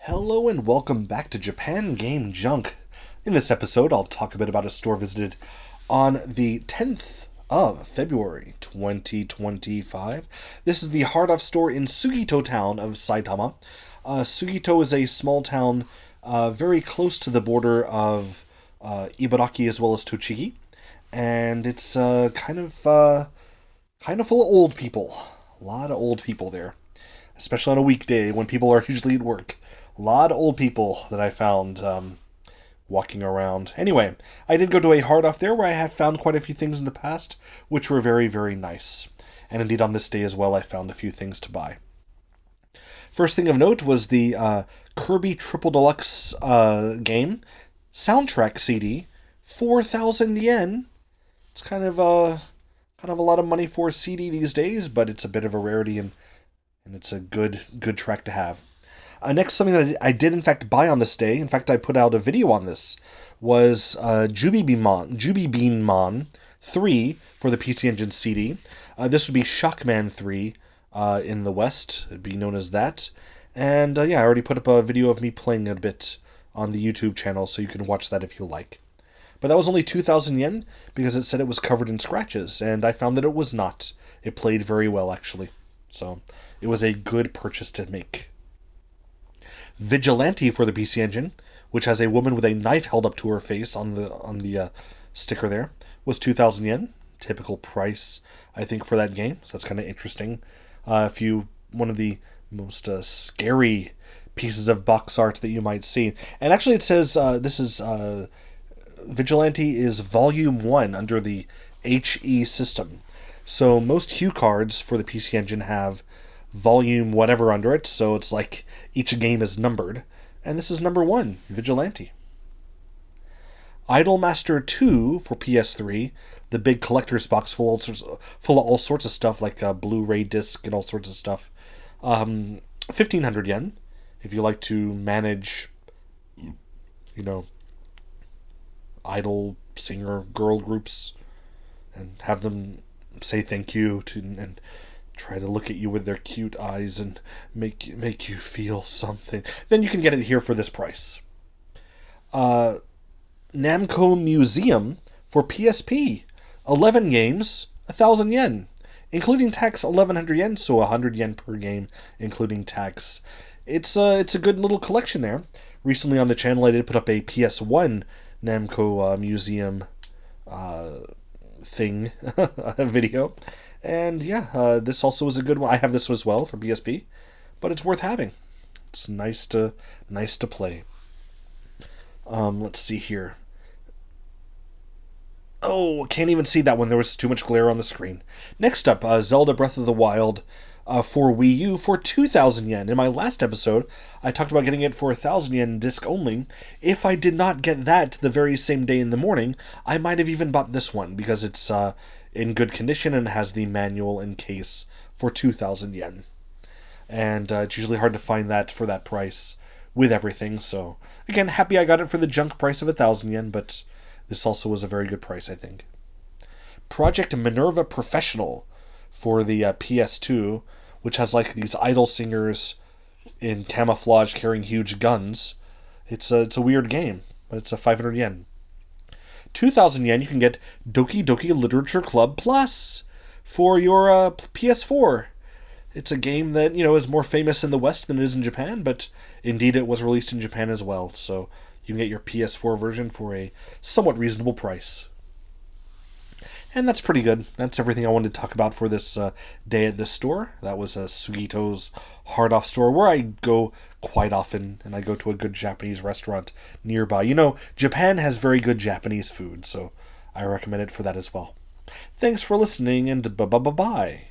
Hello and welcome back to Japan Game Junk. In this episode, I'll talk a bit about a store visited on the 10th of February 2025. This is the Hard Off store in Sugito town of Saitama. Sugito is a small town very close to the border of Ibaraki as well as Tochigi. And it's kind of full of old people. A lot of old people there. Especially on a weekday when people are usually at work. A lot of old people that I found walking around. Anyway, I did go to a Hard Off there where I have found quite a few things in the past, which were very, very nice. And indeed on this day as well, I found a few things to buy. First thing of note was the Kirby Triple Deluxe game soundtrack CD, 4,000 yen. It's kind of a lot of money for a CD these days, but it's a bit of a rarity and it's a good track to have. Next, something that I did in fact buy on this day, in fact I put out a video on this, was Jubibeanmon 3 for the PC Engine CD. This would be Shockman 3 in the West, it'd be known as that. And I already put up a video of me playing it a bit on the YouTube channel, so you can watch that if you like. But that was only 2,000 yen, because it said it was covered in scratches, and I found that it was not. It played very well, actually. So, it was a good purchase to make. Vigilante for the PC Engine, which has a woman with a knife held up to her face on the sticker there, was 2,000 yen. Typical price, I think, for that game. So that's kind of interesting. One of the most scary pieces of box art that you might see. And actually it says this is Vigilante is Volume 1 under the HE system. So most Hue cards for the PC Engine have volume whatever under it, so it's like each game is numbered. And this is number 1, Vigilante. Idolmaster 2 for PS3, the big collector's box full of all sorts of stuff, like a Blu-ray disc and all sorts of stuff. 1,500 yen, if you like to manage, idol singer girl groups and have them say thank you and try to look at you with their cute eyes and make you feel something, then you can get it here for this price. Namco Museum for PSP, 11 games, 1,000 yen, including tax 1,100 yen, so 100 yen per game, including tax. It's a good little collection there. Recently on the channel I did put up a PS1 Namco Museum thing, a video. And this also is a good one. I have this as well for PSP, but it's worth having. It's nice to play. Let's see here. Oh, can't even see that one. There was too much glare on the screen. Next up, Zelda Breath of the Wild for Wii U for 2,000 yen. In my last episode, I talked about getting it for 1,000 yen disc only. If I did not get that the very same day in the morning, I might have even bought this one, because it's in good condition and has the manual and case for 2,000 yen. And it's usually hard to find that for that price with everything. So, again, happy I got it for the junk price of 1,000 yen, but this also was a very good price, I think. Project Minerva Professional for the PS2, which has like these idol singers in camouflage carrying huge guns. It's a weird game, but it's 500 yen. 2,000 yen, you can get Doki Doki Literature Club Plus for your PS4. It's a game that, is more famous in the West than it is in Japan, but indeed it was released in Japan as well, so you can get your PS4 version for a somewhat reasonable price. And that's pretty good. That's everything I wanted to talk about for this day at this store. That was Sugito's Hard Off store, where I go quite often, and I go to a good Japanese restaurant nearby. Japan has very good Japanese food, so I recommend it for that as well. Thanks for listening, and bye-bye-bye.